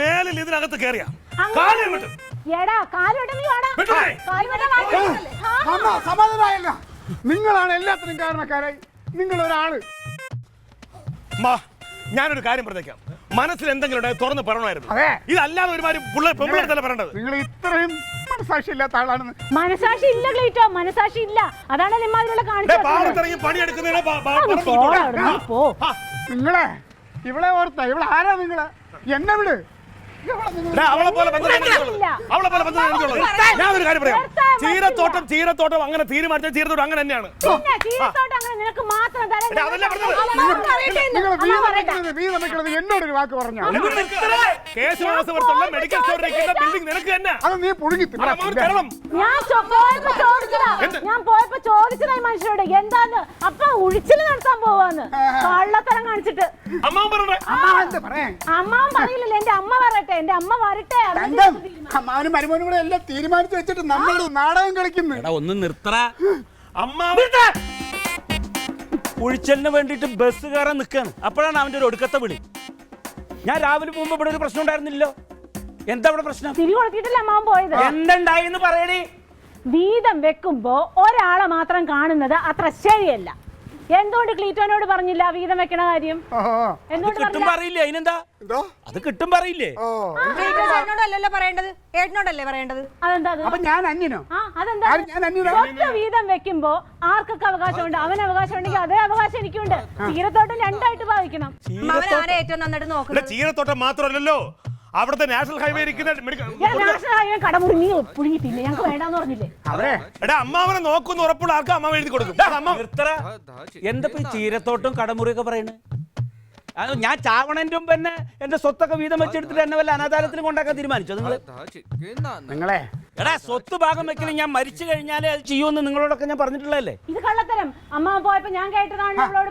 മേലിൽ ഇതിനകത്ത് കയറിയ സമാധാനമായല്ല. നിങ്ങളാണ് എല്ലാത്തിനും കാരണക്കാരായി. നിങ്ങൾ ഒരാള്. ഞാനൊരു കാര്യം പറഞ്ഞേക്കാം, മനസ്സിൽ എന്തെങ്കിലും തുറന്ന് പറയണമായിരുന്നു. ഇതല്ലാതെ ഒരുമാതിരി പെമ്പിളെടുത്തല്ല പറയേണ്ടത്. നിങ്ങൾ ഇത്രയും മനസാക്ഷി ഇല്ലാത്ത ആളാണെന്ന്. മനസാക്ഷി ഇല്ല ക്ലീറ്റോ, മനസാക്ഷി ഇല്ല. അതാണ് നിമ്മാതിരിയുള്ള നിങ്ങളെ ഇവിടെ ഓർത്ത ഇവിടെ ആരാ നിങ്ങള്? എന്നെ വിട്. അവളെ പോലെ ഞാൻ ഒരു കാര്യം പറയാം, ചീരത്തോട്ടം അങ്ങനെ തീരുമാനിച്ച ചീരത്തോട്ടം അങ്ങനെ തന്നെയാണ്. എന്നോടൊരു വാക്ക് പറഞ്ഞു. മെഡിക്കൽ സ്റ്റോറിലേക്ക് ബിൽഡിംഗ് നിനക്ക് തന്നെ. അത് നീ പുഴുങ്ങി ഞാൻ പോയപ്പോ ചോദിച്ചതായി മനുഷ്യരോട് എന്താന്ന്. അപ്പൊ ഉഴിച്ചില് നടത്താൻ പോവാന്ന് കള്ളത്തരം കാണിച്ചിട്ട്. അമ്മാവൻ പറയില്ലല്ലോ, എന്റെ അമ്മ പറയട്ടെ, എന്റെ അമ്മ വരട്ടെ. അമ്മാവനും മരുമോനും കൂടെ എല്ലാം തീരുമാനിച്ചു വെച്ചിട്ട് നമ്മൾ നാടകം കളിക്കുന്നു. ഒന്ന് നിർത്തറ. ഉഴിച്ചലിന് വേണ്ടിട്ട് ബസ് കയറാൻ നിൽക്കാണ്. അപ്പോഴാണ് അവന്റെ ഒരു ഒടുക്കത്തെ വിളി. ഞാൻ രാവിലെ പോകുമ്പോ ഇവിടെ ഒരു പ്രശ്നം ഉണ്ടായിരുന്നില്ലല്ലോ. എന്താ ഇവിടെ പ്രശ്നം? തിരി കൊടുത്തിട്ടല്ലേ അമ്മാവൻ പോയത്. എന്തുണ്ടായിന്ന് പറയണേ. വീതം വെക്കുമ്പോ ഒരാളെ മാത്രം കാണുന്നത് അത്ര ശരിയല്ല. എന്തുകൊണ്ട് ക്ലീറ്റോനോട് പറഞ്ഞില്ല വീതം വെക്കണ കാര്യം? കിട്ടും പറയില്ലേ? അതിനെന്താ അത് കിട്ടും പറയില്ലേ? ചേട്ടനോടല്ലല്ലോ പറയേണ്ടത്, ഏട്ടനോടല്ലേ പറയേണ്ടത്. അതെന്താ? അപ്പൊ ഞാൻ അന്യനോ? സ്വത്ത് വീതം വെക്കുമ്പോ ആർക്കൊക്കെ അവകാശമുണ്ട്? അവന് അവകാശം ഉണ്ടെങ്കിൽ അതേ അവകാശം എനിക്കുണ്ട്. ചീരത്തോട്ടം രണ്ടായിട്ട് ഭാവിക്കണം. ഏറ്റവും നന്നായിട്ട് നോക്കുന്നത് ചീരത്തോട്ടം മാത്രമല്ലല്ലോ, അവിടുത്തെ നാഷണൽ ഹൈവേ നാഷണൽ ഹൈവേ കടമുറിഞ്ഞി പുഴുങ്ങി തിന്നെ. ഞങ്ങൾക്ക് വേണ്ടാന്ന് പറഞ്ഞില്ലേ? അമ്മാവനെ നോക്കുന്ന ഉറപ്പുള്ള ആൾക്ക് അമ്മാവൻ എഴുതി കൊടുക്കും. എന്താ ചീരത്തോട്ടും കടമുറിയൊക്കെ പറയണേ? ഞാൻ ചാവണന്റെ മുമ്പ് തന്നെ എന്റെ സ്വത്തൊക്കെ വീതം വെച്ചെടുത്തിട്ട് എന്നെ വല്ല അനാഥാലത്തിലും കൊണ്ടാക്കാൻ തീരുമാനിച്ചോ നിങ്ങളെ? എടാ, സ്വത്ത് ഭാഗം വെക്കലും ഞാൻ മരിച്ചു കഴിഞ്ഞാലേ അത് ചെയ്യുമെന്ന് നിങ്ങളോടൊക്കെ ഞാൻ പറഞ്ഞിട്ടുള്ളതല്ലേ? ഇത് കള്ളത്തരം. അമ്മ പോയപ്പോ ഞാൻ കേട്ടതാണ് അവളോട്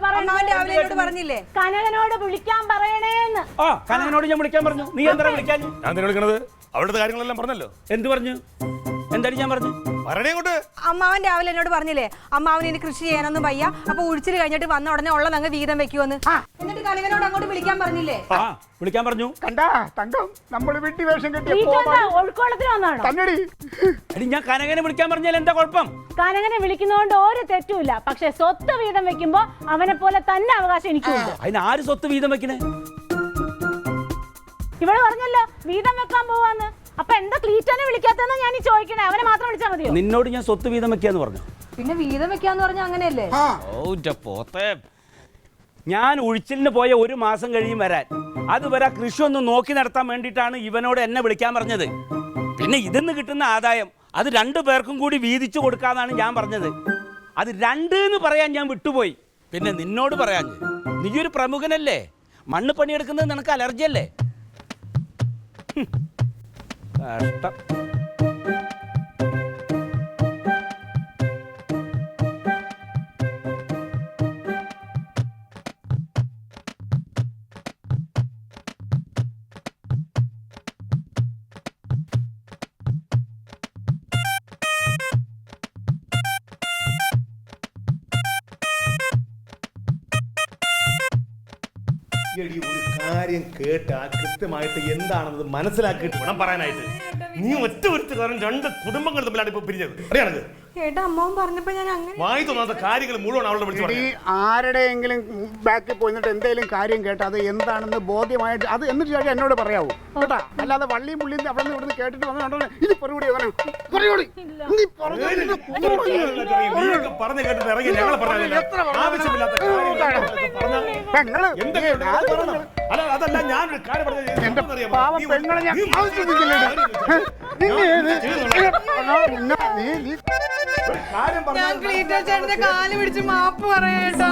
പറഞ്ഞില്ലേ കനകനോട് വിളിക്കാൻ പറയണേന്ന്. കനകനോട് ഞാൻ വിളിക്കാൻ പറഞ്ഞു. നീ എന്താ വിളിക്കാൻ? ഞാൻ വിളിക്കണത് അവിടുത്തെ കാര്യങ്ങളെല്ലാം പറഞ്ഞല്ലോ. എന്ത് പറഞ്ഞു? എന്താണ് ഞാൻ പറഞ്ഞു? അമ്മാവൻ രാവിലെ എന്നോട് പറഞ്ഞില്ലേ, അമ്മാവൻ ഇനി കൃഷി ചെയ്യാനൊന്നും വയ്യ, അപ്പൊ ഉഴിച്ചിൽ കഴിഞ്ഞിട്ട് വന്ന ഉടനെ ഉള്ളത് അങ്ങ് വീതം വെക്കുമെന്ന്. എന്നിട്ട് കനകനോട് അങ്ങോട്ട് വിളിക്കാൻ പറഞ്ഞില്ലേ? വിളിക്കാൻ പറഞ്ഞു. കണ്ടാ തങ്കം, നമ്മൾ വീട്ടി വേഷം കെട്ടി ഒഴുക്കോളത്തിൽ വന്നാണോ? ഞാൻ കനകനെ വിളിക്കാൻ പറഞ്ഞാൽ എന്താ കുഴപ്പം? കനകനെ വിളിക്കുന്നതുകൊണ്ട് ഒരു തെറ്റുമില്ല. പക്ഷെ സ്വത്ത് വീതം വെക്കുമ്പോ അവനെ പോലെ തന്നെ അവകാശം എനിക്കുണ്ട്. അതിന് ആര് സ്വത്ത് വീതം വെക്കണേ? ഇവിടെ പറഞ്ഞല്ലോ വീതം വെക്കാൻ പോവാന്ന്. അപ്പൊ എന്താ ക്ലീറ്റോനെ വിളിക്കാത്തെന്ന് ഞാൻ ചോദിക്കണേ? അവനെ മാത്രം വിളിച്ചാൽ മതിയോ? നിന്നോട് ഞാൻ സ്വത്ത് വീതം വെക്കാന്ന് പറഞ്ഞു. പിന്നെ വീതം വെക്കാന്ന് പറഞ്ഞ അങ്ങനെയല്ലേ? ഞാൻ ഉഴിച്ചിലിന് പോയ ഒരു മാസം കഴിയും വരാൻ. അതുവരെ കൃഷി ഒന്ന് നോക്കി നടത്താൻ വേണ്ടിയിട്ടാണ് ഇവനോട് എന്നെ വിളിക്കാൻ പറഞ്ഞത്. പിന്നെ ഇതിന്ന് കിട്ടുന്ന ആദായം അത് 2 പേർക്കും കൂടി വീതിച്ചു കൊടുക്കാന്നാണ് ഞാൻ പറഞ്ഞത്. അത് 2 എന്ന് പറയാൻ ഞാൻ വിട്ടുപോയി. പിന്നെ നിന്നോട് പറയാൻ, നീ ഒരു പ്രമുഖനല്ലേ, മണ്ണ് പണിയെടുക്കുന്നത് നിനക്ക് അലർജി അല്ലേ? കഷ്ടം. ഒരു കാര്യം കേട്ട് കൃത്യമായിട്ട് എന്താണെന്നത് മനസ്സിലാക്കിയിട്ട് വേണം പറയാനായിട്ട്. നീ ഒറ്റ കാരണം 2 കുടുംബങ്ങൾ തമ്മിലാണ് ഇപ്പൊ പിരിഞ്ഞത്. അറിയാണത്? അമ്മാവൻ പറഞ്ഞപ്പോ ഞാൻ അങ്ങനെ വായി തോന്നാത്ത കാര്യങ്ങൾ മുഴുവൻ അവളുടെ വിളിച്ചു. ആരുടെയെങ്കിലും ബാക്കിൽ പോയിട്ട് എന്തെങ്കിലും കാര്യം കേട്ട് അത് എന്താണെന്ന് ബോധ്യമായിട്ട് അത് എന്നിട്ട് ചേട്ടാ എന്നോട് പറയാവൂ കേട്ടാ. അല്ലാതെ വള്ളിയും പുള്ളിയും അവിടെ നിന്ന് ഇവിടുന്ന് കേട്ടിട്ട് വന്നോ ഇത് പറഞ്ഞു കേട്ടിട്ട് ഇറങ്ങി ഞങ്ങൾ അതല്ല ഞാനൊരു കാര്യം ഞാൻ ക്ലീറ്റോ ചേട്ടന്റെ കാല് പിടിച്ച് മാപ്പ് പറയേട്ടോ.